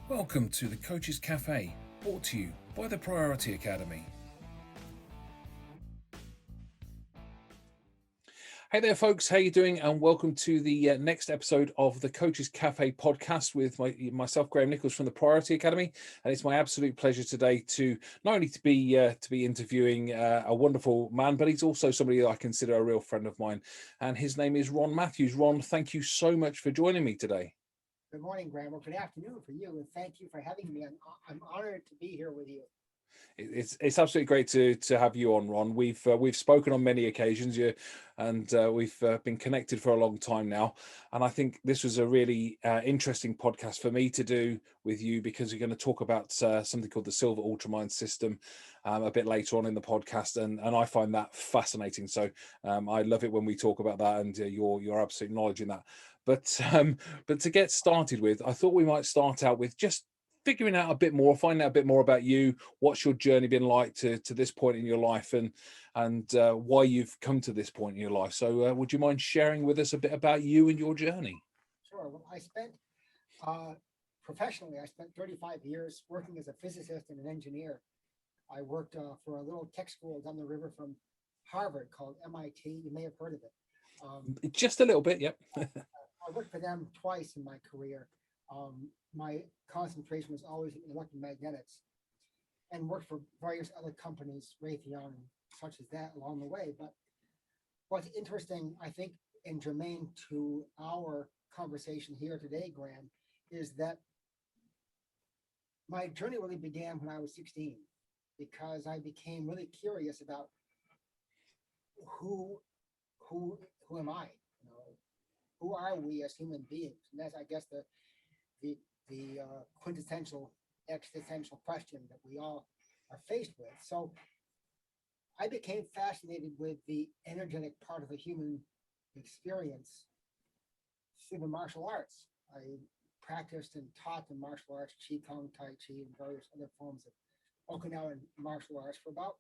Welcome to the Coaches Cafe, brought to you by the Priority Academy. Hey there, folks. How you doing? And welcome to the next episode of the Coaches Cafe podcast with myself, Graham Nichols from the Priority Academy. And it's my absolute pleasure today to not only to be interviewing a wonderful man, but he's also somebody that I consider a real friend of mine. And his name is Ron Matthews. Ron, thank you so much for joining me today. Good morning, Graham. Well, good afternoon for you, and thank you for having me. I'm honored to be here with you. It's absolutely great to have you on, Ron. We've spoken on many occasions, we've been connected for a long time now. And I think this was a really interesting podcast for me to do with you, because we're going to talk about something called the Silva UltraMind system a bit later on in the podcast, and I find that fascinating. So I love it when we talk about that, and your absolute knowledge in that. But to get started with, I thought we might start out with just figuring out a bit more, finding out a bit more about you. What's your journey been like to this point in your life, and why you've come to this point in your life? So would you mind sharing with us a bit about you and your journey? Sure. Well, professionally, I spent 35 years working as a physicist and an engineer. I worked for a little tech school down the river from Harvard called MIT. You may have heard of it. Just a little bit, yep. I worked for them twice in my career. My concentration was always in electromagnetics, and worked for various other companies, Raytheon and such as that, along the way. But what's interesting, I think, and germane to our conversation here today, Graham, is that my journey really began when I was 16, because I became really curious about who am I? You know, who are we as human beings? And that's, I guess, the quintessential existential question that we all are faced with. So I became fascinated with the energetic part of the human experience through the martial arts. I practiced and taught the martial arts, Qigong, Tai Chi, and various other forms of Okinawan martial arts for about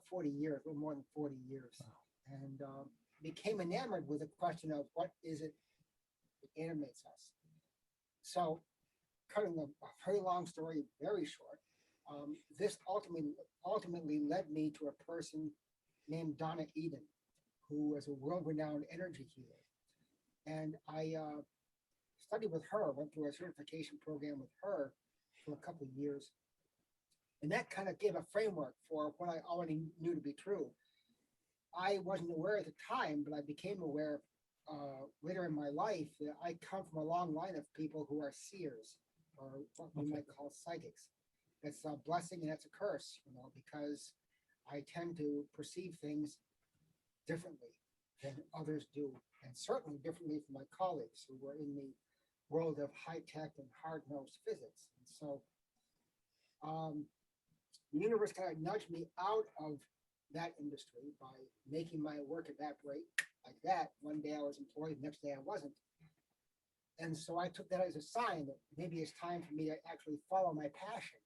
40 years, a little more than 40 years. Wow. And became enamored with the question of what is it that animates us. So, cutting a very long story very short, this ultimately led me to a person named Donna Eden, who was a world-renowned energy healer. And I studied with her, went through a certification program with her for a couple of years. And that kind of gave a framework for what I already knew to be true. I wasn't aware at the time, but I became aware later in my life that I come from a long line of people who are seers, or what we might call psychics. It's a blessing and it's a curse, because I tend to perceive things differently than others do, and certainly differently from my colleagues who were in the world of high-tech and hard-nosed physics. And so the universe kind of nudged me out of that industry by making my work evaporate like that. One day I was employed, the next day I wasn't. And so I took that as a sign that maybe it's time for me to actually follow my passion.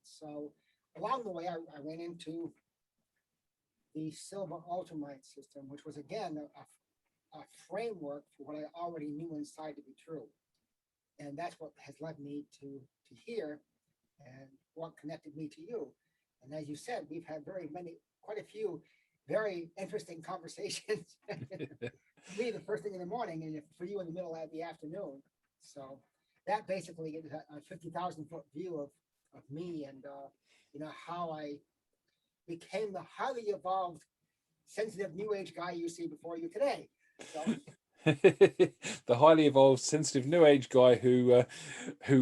So along the way, I ran into the Silva UltraMind system, which was, again, a framework for what I already knew inside to be true. And that's what has led me to here, and what connected me to you. And as you said, we've had quite a few very interesting conversations. For me, the first thing in the morning, and for you in the middle of the afternoon. So that basically is a 50,000-foot view of me, and how I became the highly evolved, sensitive New Age guy you see before you today. So. The highly evolved, sensitive New Age guy who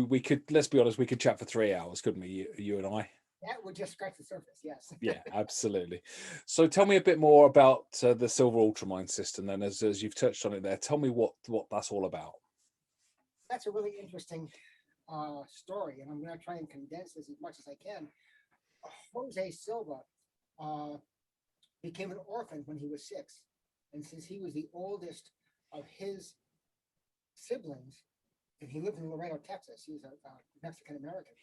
we could, let's be honest, we could chat for 3 hours, couldn't we? You and I. That would just scratch the surface, yes. Yeah, absolutely. So tell me a bit more about the Silva UltraMind system then, as you've touched on it there. Tell me what that's all about. That's a really interesting story, and I'm going to try and condense this as much as I can. Jose Silva became an orphan when he was 6. And since he was the oldest of his siblings, and he lived in Laredo, Texas, he was a Mexican-American,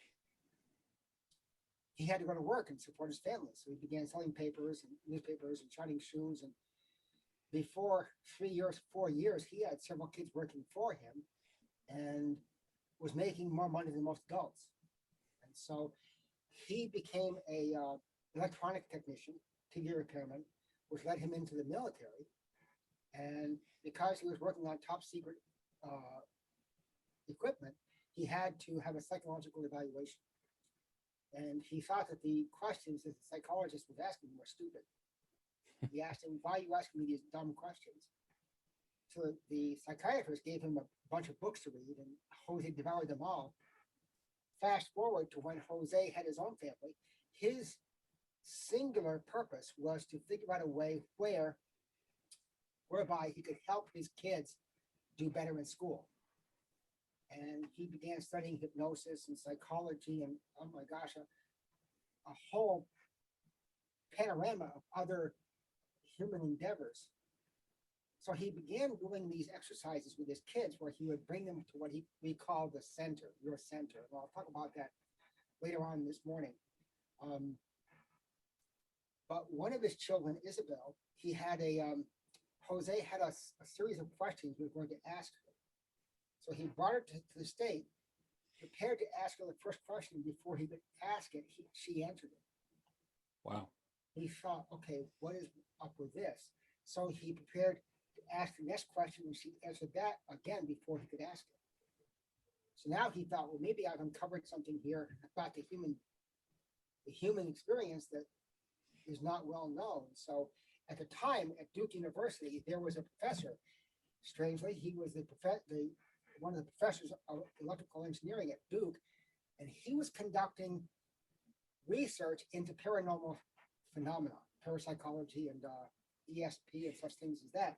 he had to go to work and support his family. So he began selling papers and newspapers and shining shoes. And before 4 years, he had several kids working for him. And was making more money than most adults. And so he became a electronic technician, TV repairman, which led him into the military. And because he was working on top secret equipment, he had to have a psychological evaluation. And he thought that the questions that the psychologist was asking him were stupid. He asked him, "Why are you asking me these dumb questions?" So the psychiatrist gave him a bunch of books to read, and Jose devoured them all. Fast forward to when Jose had his own family, his singular purpose was to figure out a way whereby he could help his kids do better in school. And he began studying hypnosis and psychology and, oh my gosh, a whole panorama of other human endeavors. So he began doing these exercises with his kids where he would bring them to what we call the center, your center. And I'll talk about that later on this morning. But one of his children, Isabel, he had Jose had a series of questions he was going to ask her. So he brought her to the state, prepared to ask her the first question. Before he could ask it, she answered it. Wow. He thought, okay, what is up with this? So he prepared to ask the next question, and she answered that again before he could ask it. So now he thought, well, maybe I've uncovered something here about the human experience that is not well known. So at the time at Duke University, there was a professor. Strangely, he was one of the professors of electrical engineering at Duke, and he was conducting research into paranormal phenomena, parapsychology and ESP and such things as that.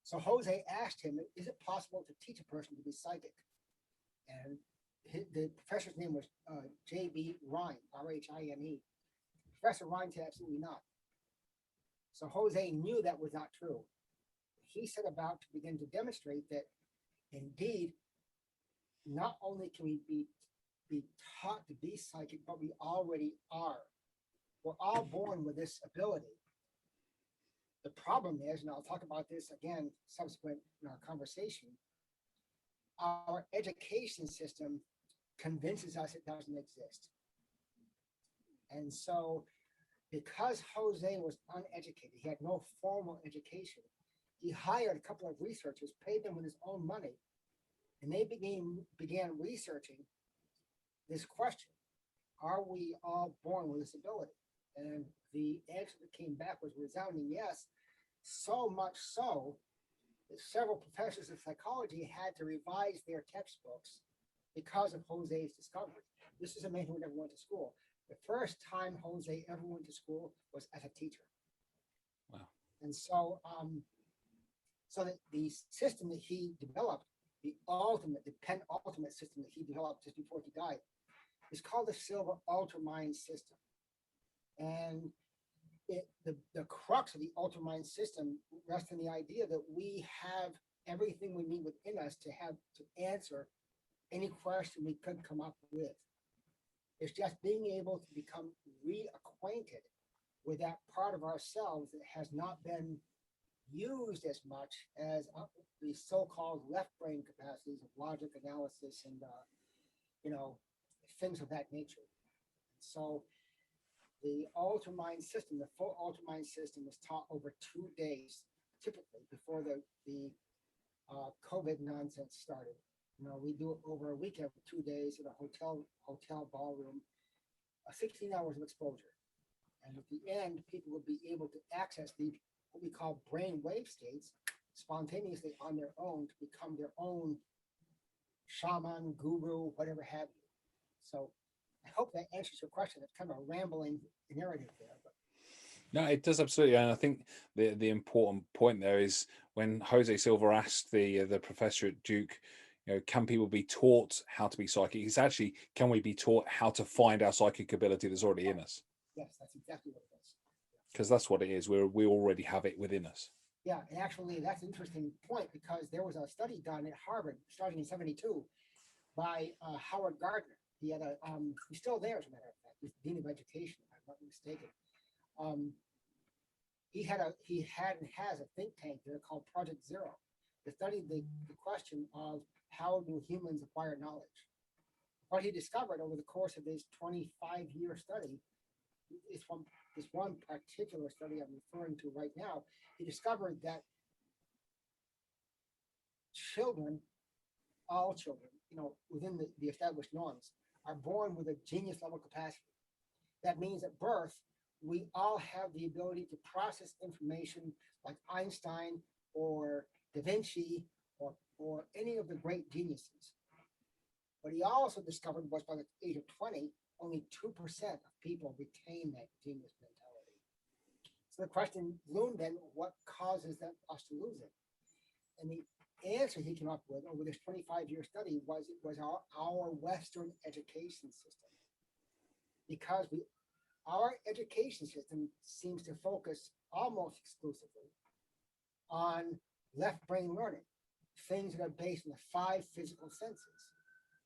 So Jose asked him, is it possible to teach a person to be psychic? And the professor's name was J.B. Rhine, R-H-I-N-E. Professor Rhine said absolutely not. So Jose knew that was not true. He set about to begin to demonstrate that indeed, not only can we be taught to be psychic, but we already are. We're all born with this ability. The problem is, and I'll talk about this again subsequent in our conversation, our education system convinces us it doesn't exist. And so because Jose was uneducated, he had no formal education, he hired a couple of researchers, paid them with his own money, and they began researching this question: are we all born with this ability? And the answer that came back was resounding yes, so much so that several professors of psychology had to revise their textbooks because of Jose's discovery. This is a man who never went to school. The first time Jose ever went to school was as a teacher. Wow. And so, so that the system that he developed, the penultimate system that he developed just before he died, is called the Silva UltraMind system. And the crux of the UltraMind system rests in the idea that we have everything we need within us to answer any question we could come up with. It's just being able to become reacquainted with that part of ourselves that has not been used as much as the so-called left brain capacities of logic, analysis, and things of that nature. So the UltraMind system, the full UltraMind system, was taught over 2 days, typically before the COVID nonsense started. We do it over a weekend for 2 days in a hotel ballroom, 16 hours of exposure. And at the end, people will be able to access what we call brainwave states spontaneously on their own to become their own shaman, guru, whatever have you. So I hope that answers your question. It's kind of a rambling narrative there. But. No, it does absolutely. And I think the important point there is when Jose Silva asked the professor at Duke, can people be taught how to be psychic? It's actually, can we be taught how to find our psychic ability that's already in us? Yes, that's exactly what it is. Because that's what it is. We already have it within us. Yeah, and actually that's an interesting point because there was a study done at Harvard starting in '72 by Howard Gardner. He had he's still there as a matter of fact. He's the Dean of Education, if I'm not mistaken. He had and has a think tank there called Project Zero to study the question of how do humans acquire knowledge. What he discovered over the course of his 25-year study is from this one particular study I'm referring to right now. He discovered that children, all children, within the established norms, are born with a genius level capacity. That means at birth, we all have the ability to process information like Einstein or Da Vinci or any of the great geniuses. What he also discovered was by the age of 20, only 2% of people retain that genius mentality. So the question loomed then, what causes us to lose it? And the answer he came up with over this 25-year study was it was our Western education system. Because our education system seems to focus almost exclusively on left brain learning, things that are based on the 5 physical senses.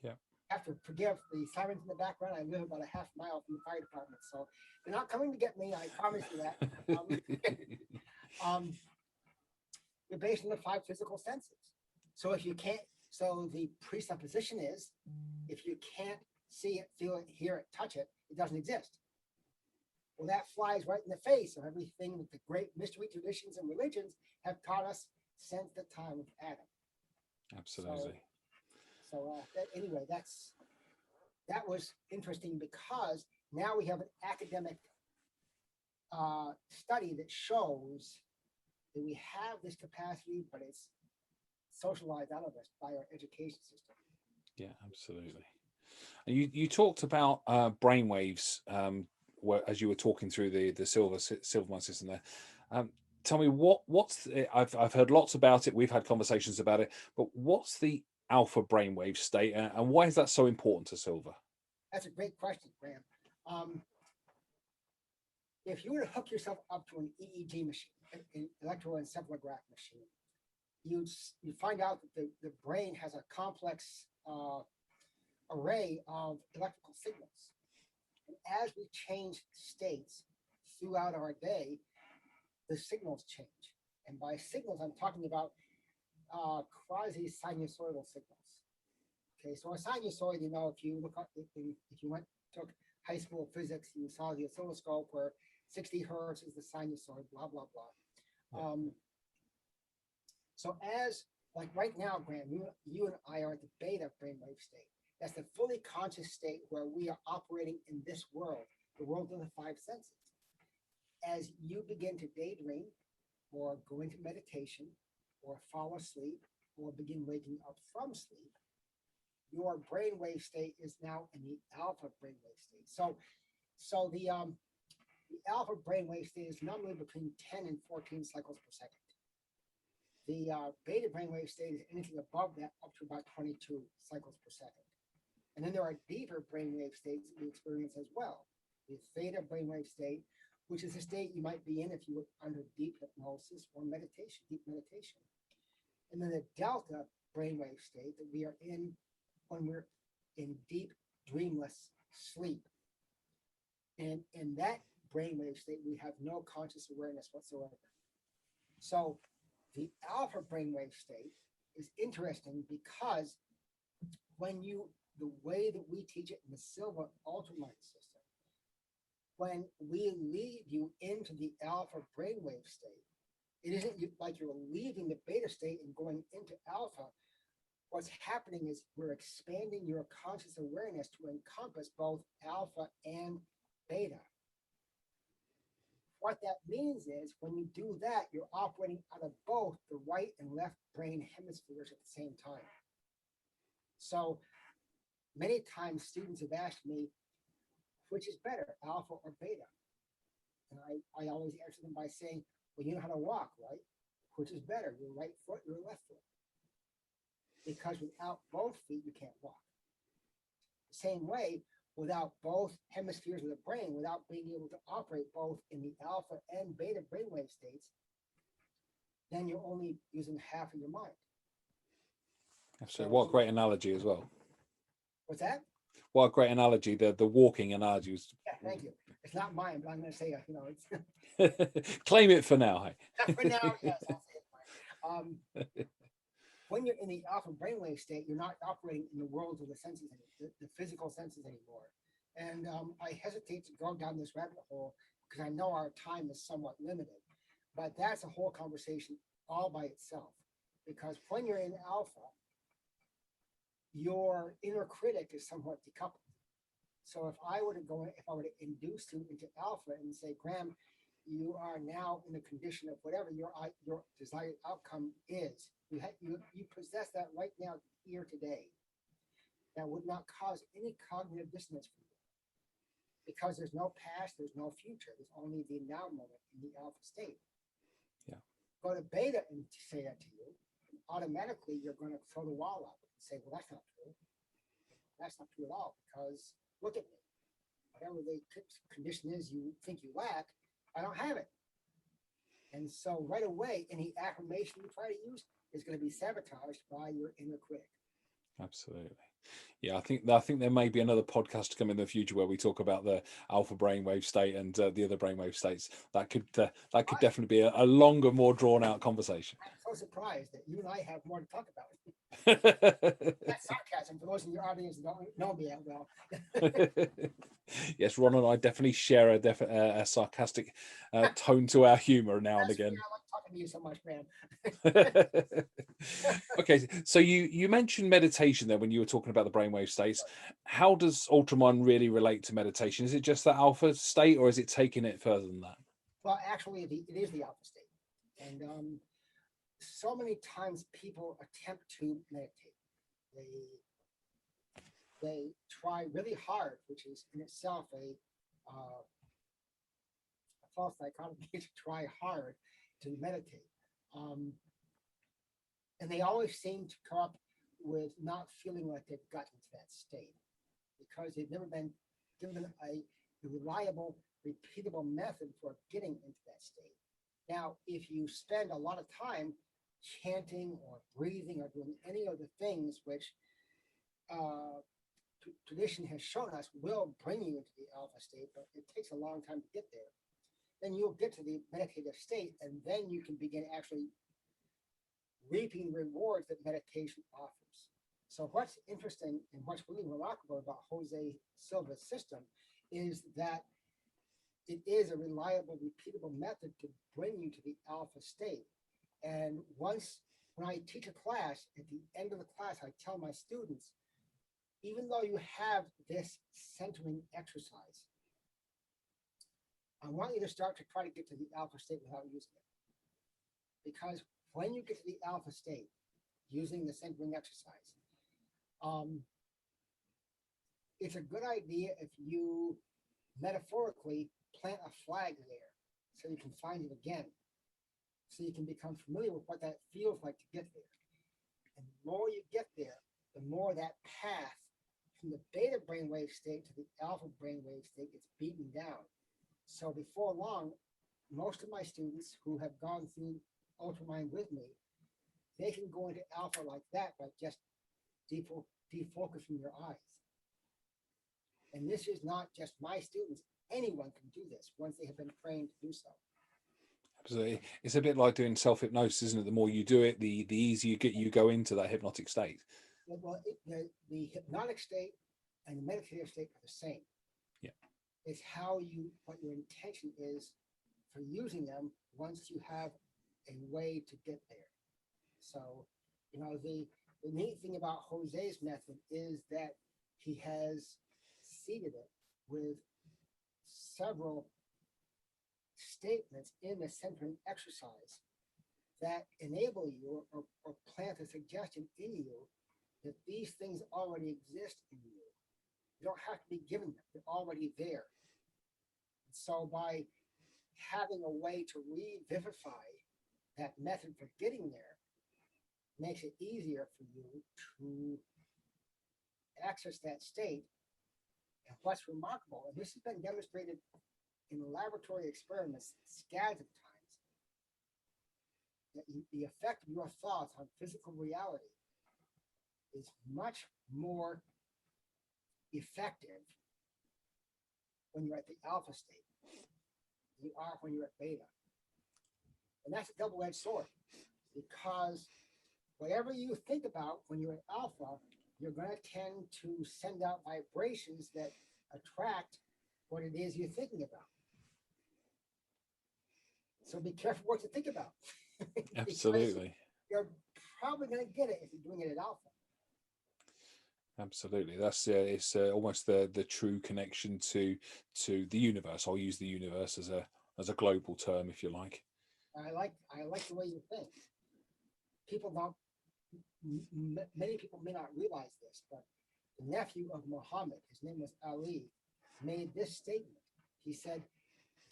Yeah. I have to forgive the sirens in the background. I live about a half mile from the fire department, so they're not coming to get me. I promise you that. They're based on the 5 physical senses. So so the presupposition is, if you can't see it, feel it, hear it, touch it, it doesn't exist. Well, that flies right in the face of everything that the great mystery traditions and religions have taught us since the time of Adam. Absolutely. Anyway, that was interesting because now we have an academic study that shows that we have this capacity, but it's socialized out of us by our education system. Yeah, absolutely. And you talked about brainwaves as you were talking through the Silvermind system there. Tell me I've heard lots about it. We've had conversations about it, but what's the alpha brainwave state, and why is that so important to Silva? That's a great question, Graham. If you were to hook yourself up to an EEG machine, an electroencephalograph machine, you'd find out that the brain has a complex array of electrical signals. And as we change states throughout our day, the signals change. And by signals, I'm talking about quasi-sinusoidal signals. Okay, so a sinusoid, if you look up, if you took high school physics, you saw the oscilloscope where 60 hertz is the sinusoid, blah, blah, blah. So like right now, Graham, you and I are at the beta brainwave state. That's the fully conscious state where we are operating in this world, the world of the 5 senses. As you begin to daydream or go into meditation or fall asleep or begin waking up from sleep, your brainwave state is now in the alpha brainwave state. So the alpha brainwave state is normally between 10 and 14 cycles per second. The beta brainwave state is anything above that, up to about 22 cycles per second. And then there are deeper brainwave states that we experience as well. The theta brainwave state, which is a state you might be in if you were under deep hypnosis or meditation, deep meditation. And then the delta brainwave state that we are in when we're in deep dreamless sleep. And in that brainwave state, we have no conscious awareness whatsoever. So the alpha brainwave state is interesting because the way that we teach it in the Silva UltraMind system, when we lead you into the alpha brainwave state, it isn't like you're leaving the beta state and going into alpha. What's happening is we're expanding your conscious awareness to encompass both alpha and beta. What that means is when you do that, you're operating out of both the right and left brain hemispheres at the same time. So many times students have asked me, which is better, alpha or beta? And I always answer them by saying, well, you know how to walk, right? Which is better, your right foot, your left foot? Because without both feet, you can't walk. The same way, without both hemispheres of the brain, without being able to operate both in the alpha and beta brainwave states, then you're only using half of your mind. So what a great analogy as well. What's that? What a great analogy, the walking analogy. Yeah, thank you. It's not mine, but I'm going to say, it's claim it for now. For now, yes, I'll say it's mine. when you're in the alpha brainwave state, you're not operating in the world of the senses, the physical senses anymore. And I hesitate to go down this rabbit hole because I know our time is somewhat limited. But that's a whole conversation all by itself. Because when you're in alpha, your inner critic is somewhat decoupled. So if I were to induce you into alpha and say, Graham, you are now in the condition of whatever your desired outcome is. You possess that right now, here today. That would not cause any cognitive dissonance for you, because there's no past, there's no future. There's only the now moment in the alpha state. Yeah. Go to beta and say that to you, and automatically you're going to throw the wall up and say, well, that's not true. That's not true at all, because look at me. Whatever the condition is you think you lack, I don't have it. And so right away, any affirmation you try to use is going to be sabotaged by your inner critic. Absolutely. Yeah, I think there may be another podcast to come in the future where we talk about the alpha brainwave state and the other brainwave states. That could definitely be a longer, more drawn out conversation. I'm so surprised that you and I have more to talk about. That's sarcasm for those in your audience who don't know me that well. Yes, Ron and I definitely share a sarcastic tone to our humor now and again. I like talking to you so much, man. Okay, so you mentioned meditation there when you were talking about the brainwave states. How does UltraMind really relate to meditation? Is it just the alpha state, or is it taking it further than that? Well, actually, it is the alpha state. And so many times people attempt to meditate. They try really hard, which is in itself a false dichotomy, to try hard to meditate. And they always seem to come up with not feeling like they've gotten to that state because they've never been given a reliable, repeatable method for getting into that state. Now, if you spend a lot of time chanting or breathing or doing any of the things which tradition has shown us will bring you into the alpha state, but it takes a long time to get there, then you'll get to the meditative state, and then you can begin actually reaping rewards that meditation offers. So what's interesting and what's really remarkable about Jose Silva's system is that it is a reliable, repeatable method to bring you to the alpha state. And when I teach a class, at the end of the class, I tell my students, even though you have this centering exercise, I want you to start to try to get to the alpha state without using it. Because when you get to the alpha state using the centering exercise, it's a good idea if you metaphorically plant a flag there so you can find it again, so you can become familiar with what that feels like to get there. And the more you get there, the more that path from the beta brainwave state to the alpha brainwave state gets beaten down. So before long, most of my students who have gone through UltraMind with me, they can go into alpha like that by just defocusing your eyes. And this is not just my students. Anyone can do this once they have been trained to do so. Absolutely. It's a bit like doing self-hypnosis, isn't it? The more you do it, the easier you go into that hypnotic state. Well, the hypnotic state and the meditative state are the same. Yeah. It's what your intention is for using them once you have a way to get there. So, the neat thing about Jose's method is that he has seeded it with several statements in the centering exercise that enable you or plant a suggestion in you that these things already exist in you. You don't have to be given them. They're already there. So by having a way to revivify that method for getting there makes it easier for you to access that state. And what's remarkable, and this has been demonstrated in laboratory experiments scads of times, that the effect of your thoughts on physical reality is much more effective when you're at the alpha state than you are when you're at beta. And that's a double-edged sword, because whatever you think about when you're in alpha, you're going to tend to send out vibrations that attract what it is you're thinking about. So be careful what you think about. Absolutely. You're probably going to get it if you're doing it at alpha. Absolutely. That's it's almost the true connection to the universe. I'll use the universe as a global term, if you like. I like the way you think. People don't. Many people may not realize this, but the nephew of Muhammad, his name was Ali, made this statement. He said,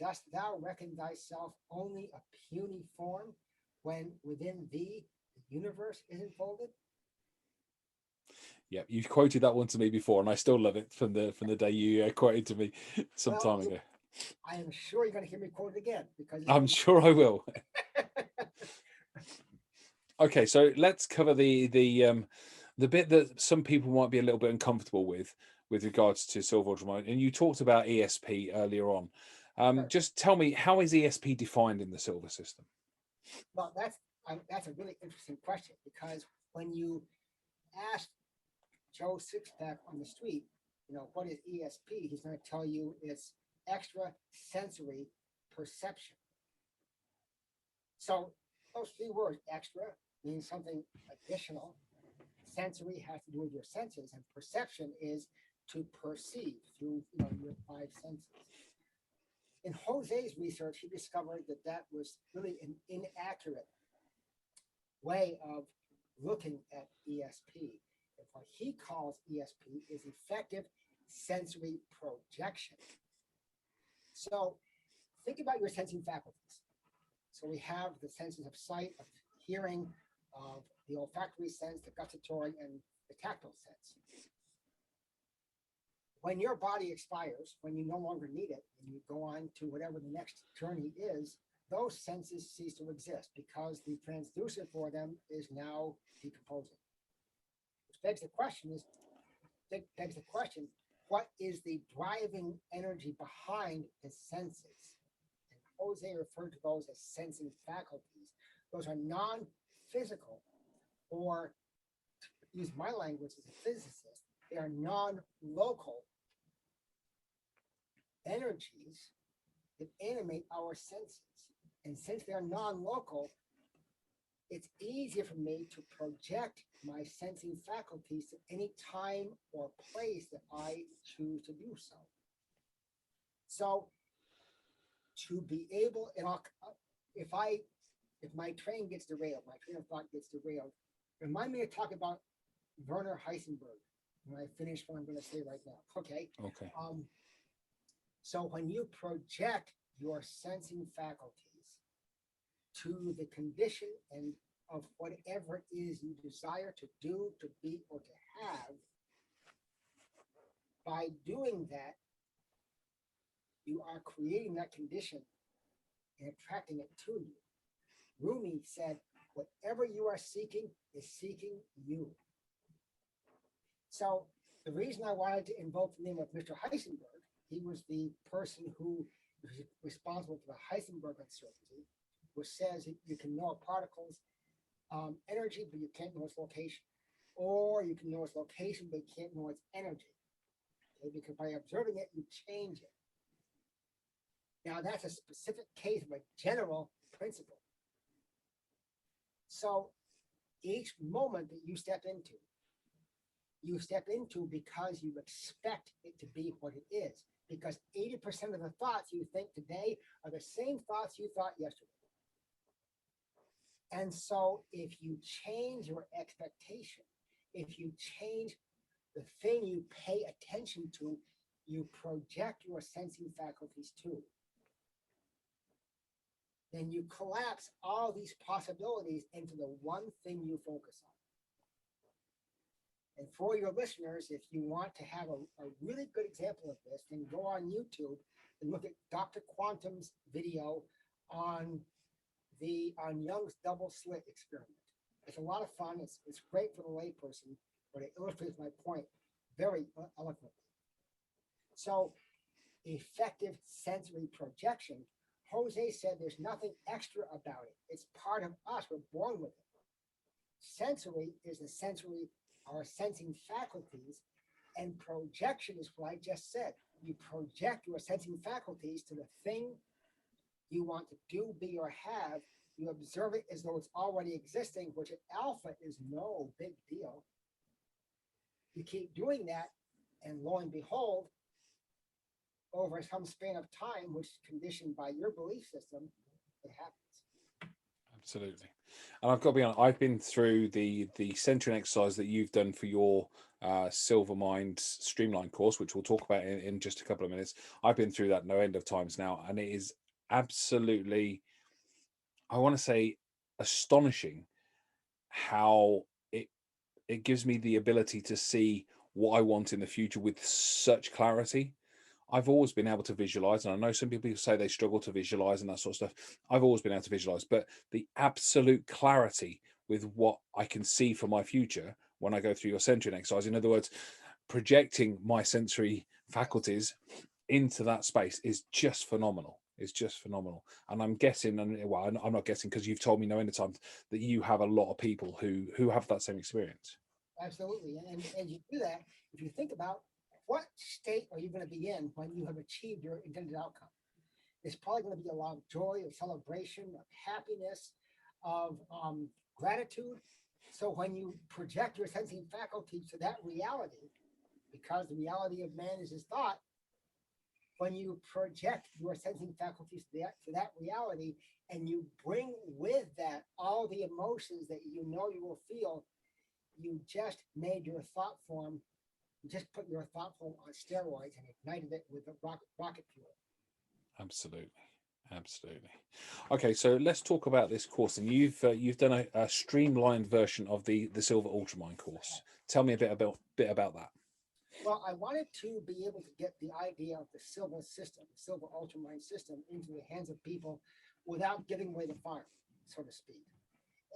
"Dost thou reckon thyself only a puny form, when within thee the universe is enfolded?" Yeah, you've quoted that one to me before, and I still love it from the day you quoted to me some time ago. I am sure you're going to hear me quote it again, because I'm sure I will. Okay, so let's cover the bit that some people might be a little bit uncomfortable with regards to Silva UltraMind. And you talked about ESP earlier on. Sure. Just tell me, how is ESP defined in the Silva system? Well, that's a really interesting question, because when you ask Joe Sixpack on the street, what is ESP? He's going to tell you it's extra sensory perception. So those three words, extra, means something additional. Sensory has to do with your senses, and perception is to perceive through your five senses. In Jose's research, he discovered that was really an inaccurate way of looking at ESP. And what he calls ESP is effective sensory projection. So think about your sensing faculties. So we have the senses of sight, of hearing, of the olfactory sense, the gustatory, and the tactile sense. When your body expires, when you no longer need it, and you go on to whatever the next journey is, those senses cease to exist because the transducer for them is now decomposing. Which begs the question, what is the driving energy behind the senses? And Jose referred to those as sensing faculties. Those are non-physical, or to use my language as a physicist, they are non-local energies that animate our senses. And since they're non-local, it's easier for me to project my sensing faculties to any time or place that I choose to do so. So to be able, and if my train gets derailed, my train of thought gets derailed, remind me to talk about Werner Heisenberg when I finish what I'm going to say right now. Okay. Okay. So when you project your sensing faculties to the condition and of whatever it is you desire to do, to be, or to have, by doing that, you are creating that condition and attracting it to you. Rumi said, whatever you are seeking is seeking you. So the reason I wanted to invoke the name of Mr. Heisenberg, he was the person who was responsible for the Heisenberg uncertainty, which says that you can know a particle's energy, but you can't know its location. Or you can know its location, but you can't know its energy. Okay? Because by observing it, you change it. Now, that's a specific case of a general principle. So each moment that you step into because you expect it to be what it is. Because 80% of the thoughts you think today are the same thoughts you thought yesterday. And so if you change your expectation, if you change the thing you pay attention to, you project your sensing faculties to, then you collapse all these possibilities into the one thing you focus on. And for your listeners, if you want to have a really good example of this, then go on YouTube and look at Dr. Quantum's video on Young's double slit experiment. It's a lot of fun. It's great for the layperson, but it illustrates my point very eloquently. So effective sensory projection, Jose said there's nothing extra about it. It's part of us. We're born with it. Sensory is the sensory, our sensing faculties, and projection is what I just said. You project your sensing faculties to the thing you want to do, be, or have. You observe it as though it's already existing, which at alpha is no big deal. You keep doing that, and lo and behold, over some span of time, which is conditioned by your belief system, it happens. Absolutely. And I've got to be honest, I've been through the centering exercise that you've done for your Silva Mind Streamlined course, which we'll talk about in just a couple of minutes. I've been through that no end of times now, and it is absolutely, I want to say, astonishing how it gives me the ability to see what I want in the future with such clarity. I've always been able to visualize, and I know some people say they struggle to visualize and that sort of stuff. I've always been able to visualize, but the absolute clarity with what I can see for my future when I go through your centering exercise, in other words, projecting my sensory faculties into that space, is just phenomenal. It's just phenomenal. And I'm guessing, and well, I'm not guessing because you've told me no end of times, that you have a lot of people who have that same experience. Absolutely. And you do that, if you think about what state are you going to be in when you have achieved your intended outcome? It's probably going to be a lot of joy, of celebration, of happiness, of gratitude. So when you project your sensing faculty to that reality, because the reality of man is his thought, when you project your sensing faculties to that reality, and you bring with that all the emotions that you know you will feel, you just made your thought form, you just put your thought form on steroids and ignited it with a rocket fuel. Absolutely. Absolutely. Okay, so let's talk about this course. And you've done a streamlined version of the Silva UltraMind course. Tell me a bit about that. Well, I wanted to be able to get the idea of the Silva system, the Silva UltraMind system, into the hands of people without giving away the farm, so to speak.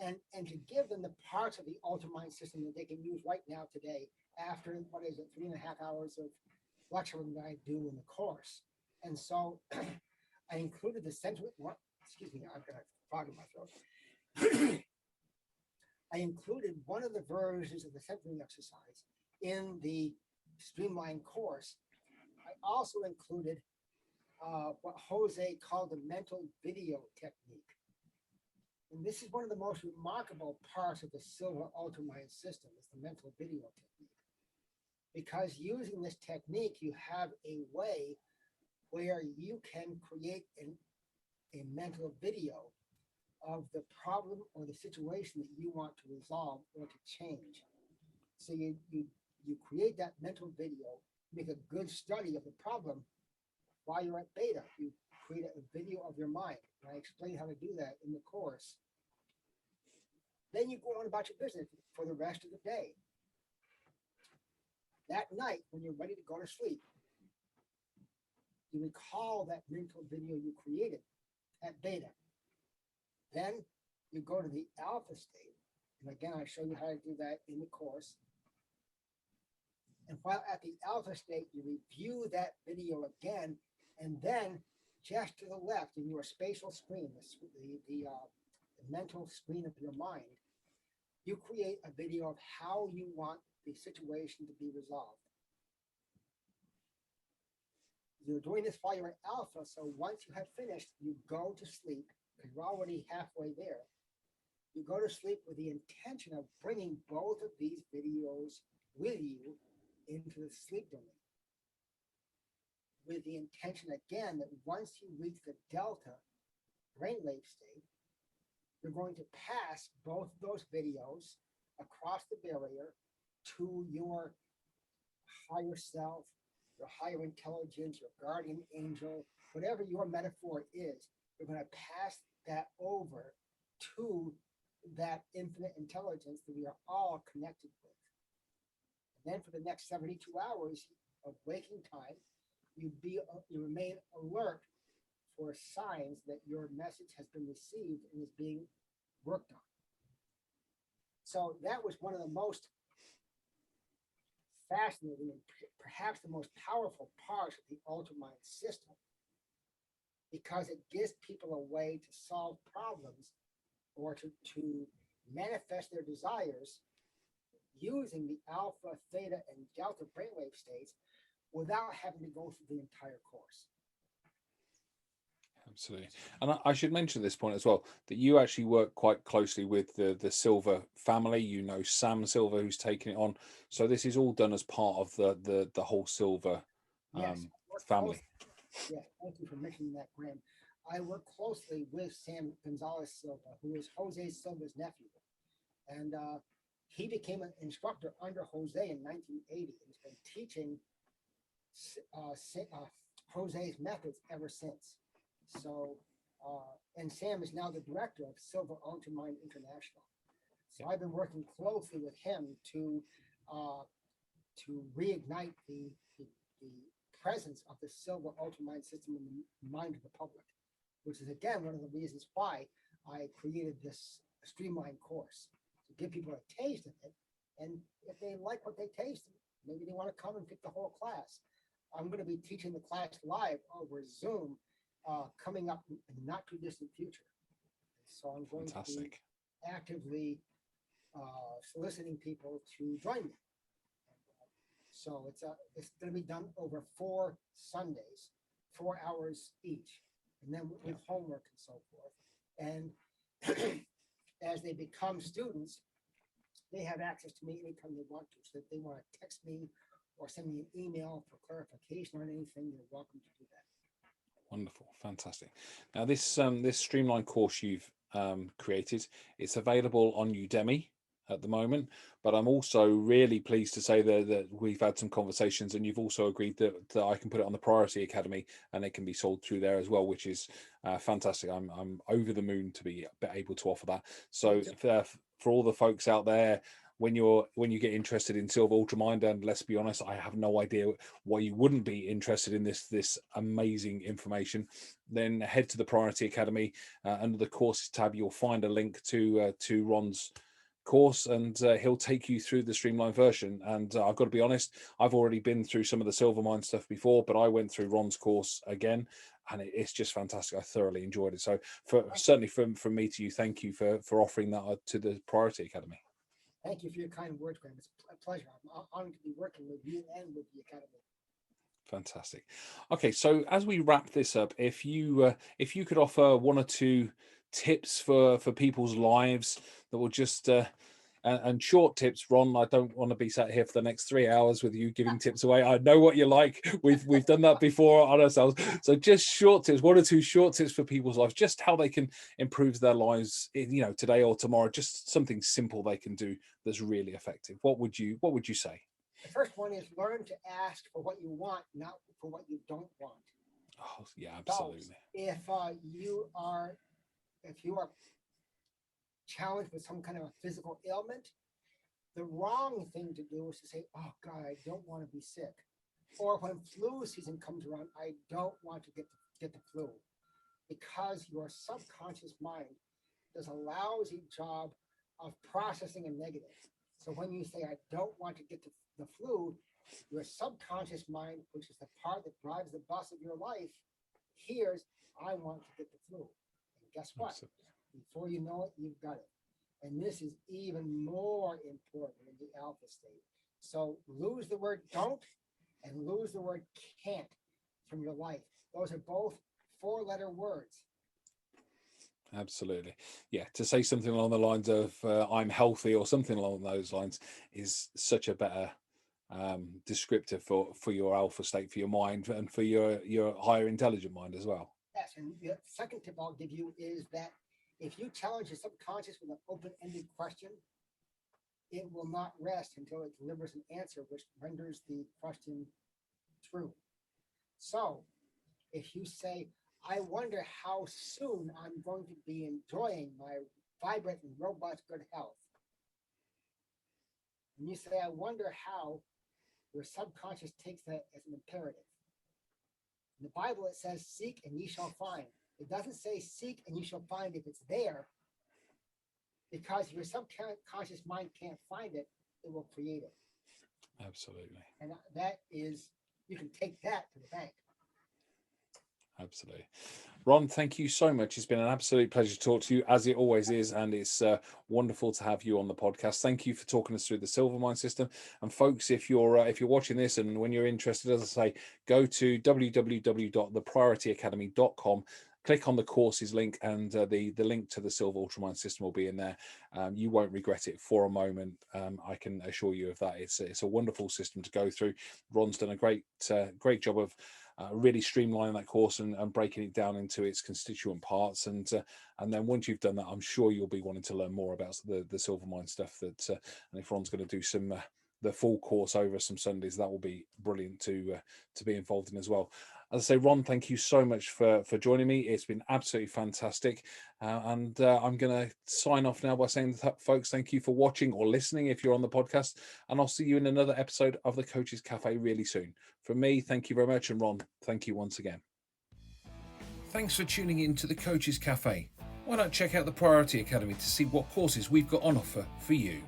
And to give them the parts of the UltraMind system that they can use right now today after, 3.5 hours of lecturing that I do in the course. And so I included the central, excuse me, I've got a frog in my throat. I included one of the versions of the centering exercise in the Streamlined course. I also included what Jose called the mental video technique. And this is one of the most remarkable parts of the Silva UltraMind system, is the mental video technique. Because using this technique, you have a way where you can create a mental video of the problem or the situation that you want to resolve or to change. So you create that mental video, make a good study of the problem while you're at beta. You create a video of your mind. And I explain how to do that in the course. Then you go on about your business for the rest of the day. That night, when you're ready to go to sleep, you recall that mental video you created at beta. Then you go to the alpha state. And again, I show you how to do that in the course. And while at the alpha state, you review that video again, and then just to the left in your spatial screen, the mental screen of your mind, you create a video of how you want the situation to be resolved. You're doing this while you're at alpha, so once you have finished, you go to sleep, because you're already halfway there. You go to sleep with the intention of bringing both of these videos with you into the sleep domain, with the intention again that once you reach the delta brainwave state, you're going to pass both those videos across the barrier to your higher self, your higher intelligence, your guardian angel, whatever your metaphor is. You're going to pass that over to that infinite intelligence that we are all connected with. Then for the next 72 hours of waking time, you remain alert for signs that your message has been received and is being worked on. So that was one of the most fascinating and perhaps the most powerful parts of the UltraMind system, because it gives people a way to solve problems or to manifest their desires using the alpha, theta, and delta brainwave states without having to go through the entire course. Absolutely. And I should mention at this point as well that you actually work quite closely with the Silva family. You know Sam Silva, who's taken it on. So this is all done as part of the whole Silva Yes, family. Yeah, thank you for mentioning that, Graham. I work closely with Sam Gonzalez Silva, who is Jose Silva's nephew. And he became an instructor under Jose in 1980 and has been teaching Jose's methods ever since. So, and Sam is now the director of Silva UltraMind International. So I've been working closely with him to reignite the presence of the Silva UltraMind system in the mind of the public, which is again one of the reasons why I created this Streamlined Course, to give people a taste of it. And if they like what they taste, maybe they want to come and pick the whole class. I'm going to be teaching the class live over Zoom coming up in the not too distant future. So I'm going to be actively soliciting people to join me. So it's going to be done over 4 Sundays, 4 hours each, and then with homework and so forth. And as they become students, they have access to me anytime they want to. So if they want to text me or send me an email for clarification on anything, they're welcome to do that. Wonderful, fantastic. Now this this Streamlined course you've created, it's available on Udemy at the moment, but I'm also really pleased to say that we've had some conversations and you've also agreed that I can put it on the Priority Academy and it can be sold through there as well, which is fantastic. I'm over the moon to be able to offer that. So for all the folks out there, when you get interested in Silva UltraMind, and let's be honest, I have no idea why you wouldn't be interested in this amazing information, then head to the Priority Academy. Under the courses tab, you'll find a link to Ron's course, and he'll take you through the streamlined version. And I've got to be honest, I've already been through some of the Silvermind stuff before, but I went through Ron's course again, and it's just fantastic. I thoroughly enjoyed it. So certainly from me to you, thank you for offering that to the Priority Academy. Thank you for your kind words, Graham. It's a pleasure. I'm honored to be working with you and with the Academy. Fantastic. Okay, so as we wrap this up, if you could offer 1 or 2 tips for people's lives that will just and short tips, Ron. I don't want to be sat here for the next 3 hours with you giving tips away. I know what you like. We've done that before on ourselves. So just short tips, 1 or 2 short tips for people's lives, just how they can improve their lives, today or tomorrow. Just something simple they can do that's really effective. What would you say? The first one is learn to ask for what you want, not for what you don't want. Oh, yeah, absolutely. So if you are challenged with some kind of a physical ailment, the wrong thing to do is to say, oh God, I don't want to be sick. Or when flu season comes around, I don't want to get the flu. Because your subconscious mind does a lousy job of processing a negative. So when you say, I don't want to get the flu, your subconscious mind, which is the part that drives the bus of your life, hears, I want to get the flu. And guess what? Absolutely. Before you know it, you've got it. And this is even more important in the alpha state. So lose the word don't and lose the word can't from your life. Those are both 4-letter words. Absolutely. Yeah, to say something along the lines of I'm healthy or something along those lines is such a better descriptor for your alpha state, for your mind, and for your higher intelligent mind as well. Yes, and the second tip I'll give you is that if you challenge your subconscious with an open-ended question, it will not rest until it delivers an answer which renders the question true. So if you say, I wonder how soon I'm going to be enjoying my vibrant and robust good health. And you say, I wonder how, your subconscious takes that as an imperative. In the Bible, it says, seek and ye shall find. It doesn't say seek and you shall find if it's there, because your subconscious mind can't find it, it will create it. Absolutely. And that is, you can take that to the bank. Absolutely. Ron, thank you so much. It's been an absolute pleasure to talk to you, as it always is, and it's wonderful to have you on the podcast. Thank you for talking us through the Silva Mind system. And folks, if you're watching this and when you're interested, as I say, go to www.thepriorityacademy.com. Click on the courses link, and the link to the Silva UltraMind system will be in there. You won't regret it for a moment. I can assure you of that. It's a wonderful system to go through. Ron's done a great job of really streamlining that course and breaking it down into its constituent parts, and then once you've done that, I'm sure you'll be wanting to learn more about the Silva Mind stuff. And if Ron's going to do some the full course over some Sundays, that will be brilliant to be involved in as well. As I say, Ron, thank you so much for joining me. It's been absolutely fantastic. And I'm going to sign off now by saying, folks, thank you for watching or listening if you're on the podcast. And I'll see you in another episode of the Coaches Cafe really soon. From me, thank you very much. And Ron, thank you once again. Thanks for tuning in to the Coaches Cafe. Why not check out the Priority Academy to see what courses we've got on offer for you?